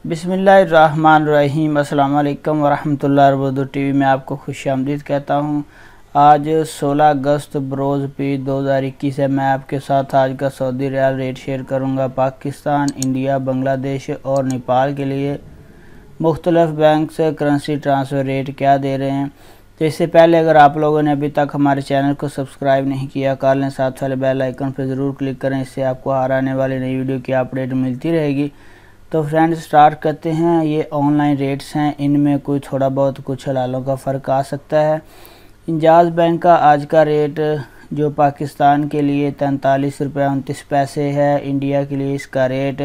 बिस्मिल्लाहिर्रहमानिर्रहीम। अस्सलाम वालेकुम वरहमतुल्लाहि वबरकातुहू। टीवी में आपको खुशामदीद कहता हूँ। आज 16 अगस्त बरोज़ पीर 2021 है। मैं आपके साथ आज का सऊदी रियाल रेट शेयर करूँगा। पाकिस्तान, इंडिया, बांग्लादेश और नेपाल के लिए मुख्तलिफ बैंक से करेंसी ट्रांसफ़र रेट क्या दे रहे हैं। तो इससे पहले अगर आप लोगों ने अभी तक हमारे चैनल को सब्सक्राइब नहीं किया, कर लें, साथ वाले बेल आइकन पर ज़रूर क्लिक करें। इससे आपको हर आने वाली नई वीडियो की अपडेट मिलती रहेगी। तो फ्रेंड्स, स्टार्ट करते हैं। ये ऑनलाइन रेट्स हैं, इनमें कोई थोड़ा बहुत कुछ हलालों का फ़र्क आ सकता है। इंजाज़ बैंक का आज का रेट जो पाकिस्तान के लिए 43 रुपये 29 पैसे है, इंडिया के लिए इसका रेट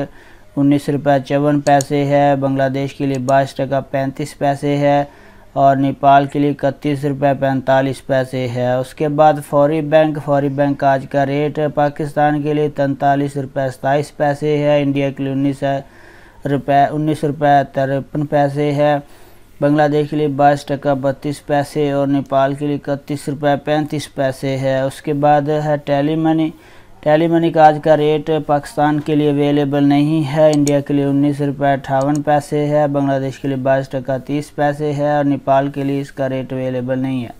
19 रुपये 54 पैसे है, बांग्लादेश के लिए 22 टका 35 पैसे है और नेपाल के लिए 31 रुपये 45 पैसे है। उसके बाद फौरी बैंक आज का रेट पाकिस्तान के लिए 43 रुपये 27 पैसे है, इंडिया के लिए 19 रुपये 53 पैसे है, बांग्लादेश के लिए 22 टका 32 पैसे और नेपाल के लिए 31 रुपये 35 पैसे है। उसके बाद है टेली मनी का आज का रेट पाकिस्तान के लिए अवेलेबल नहीं है, इंडिया के लिए 19 रुपये 58 पैसे है, बांग्लादेश के लिए 22 टका 30 पैसे है और नेपाल के लिए इसका रेट अवेलेबल नहीं है।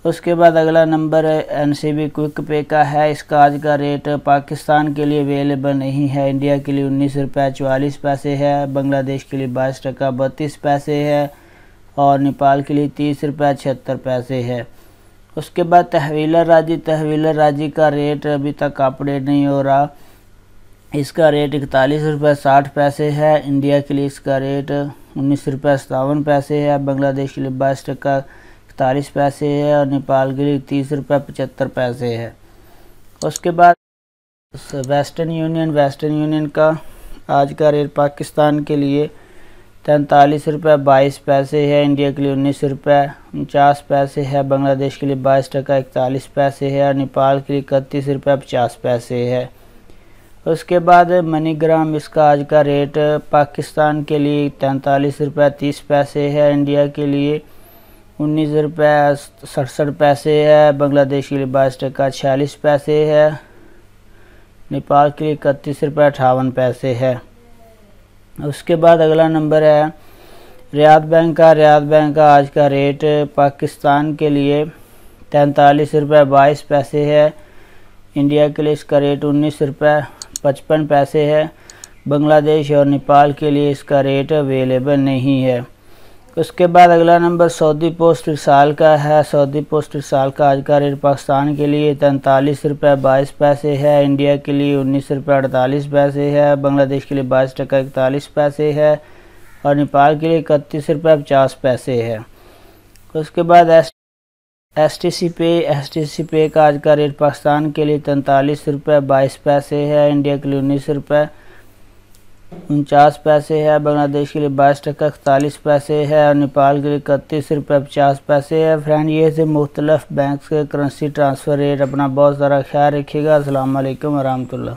उसके बाद अगला नंबर NCB क्विक पे का है। इसका आज का रेट पाकिस्तान के लिए अवेलेबल नहीं है, इंडिया के लिए 19 रुपये 44 पैसे है, बांग्लादेश के लिए 22 टका 32 पैसे है और नेपाल के लिए 30 रुपये 76 पैसे है। उसके बाद तहवीलर राजी का रेट अभी तक अपडेट नहीं हो रहा। इसका रेट 41 रुपये 60 पैसे है, इंडिया के लिए इसका रेट 19 रुपये 57 पैसे है, बांग्लादेश के लिए 22 टका 41 पैसे है और नेपाल के लिए 30 रुपये 75 पैसे है। उसके बाद वेस्टर्न यूनियन का आज का रेट पाकिस्तान के लिए 43 रुपये 22 पैसे है, इंडिया के लिए 19 रुपये 49 पैसे है, बांग्लादेश के लिए 22 टका 41 पैसे है और नेपाल के लिए 31 रुपये 50 पैसे है। उसके बाद मनीग्राम, इसका आज का रेट पाकिस्तान के लिए 43 रुपये 30 पैसे है, इंडिया के लिए 19 रुपये 67 पैसे है, बांग्लादेश के लिए 22 टका 46 पैसे है, नेपाल के लिए 31 रुपये 58 पैसे है। उसके बाद अगला नंबर है रियाद बैंक का आज का रेट पाकिस्तान के लिए 43 रुपये 22 पैसे है, इंडिया के लिए इसका रेट 19 रुपये 55 पैसे है, बांग्लादेश और नेपाल के लिए इसका रेट अवेलेबल नहीं है। उसके बाद अगला नंबर सऊदी पोस्ट इरसाल का है। सऊदी पोस्ट इरसाल का आज का रेट पाकिस्तान के लिए 43 रुपये 22 पैसे है, इंडिया के लिए 19 रुपये 48 पैसे है, बांग्लादेश के लिए 22 टका 41 पैसे है और नेपाल के लिए 31 रुपये 50 पैसे है। उसके बाद STC पे का आज का रेट पाकिस्तान के लिए 43 रुपये 22 पैसे है, इंडिया के लिए 19 रुपये 49 पैसे है, बांग्लादेश के लिए 22 टका 41 पैसे है और नेपाल के लिए 31 रुपये 50 पैसे है। फ्रेंड, ये थे मुख्तलिफ बैंक के करेंसी ट्रांसफ़र रेट। अपना बहुत सारा ख्याल रखिएगा। अस्सलाम वालेकुम वरहमतुल्लाह।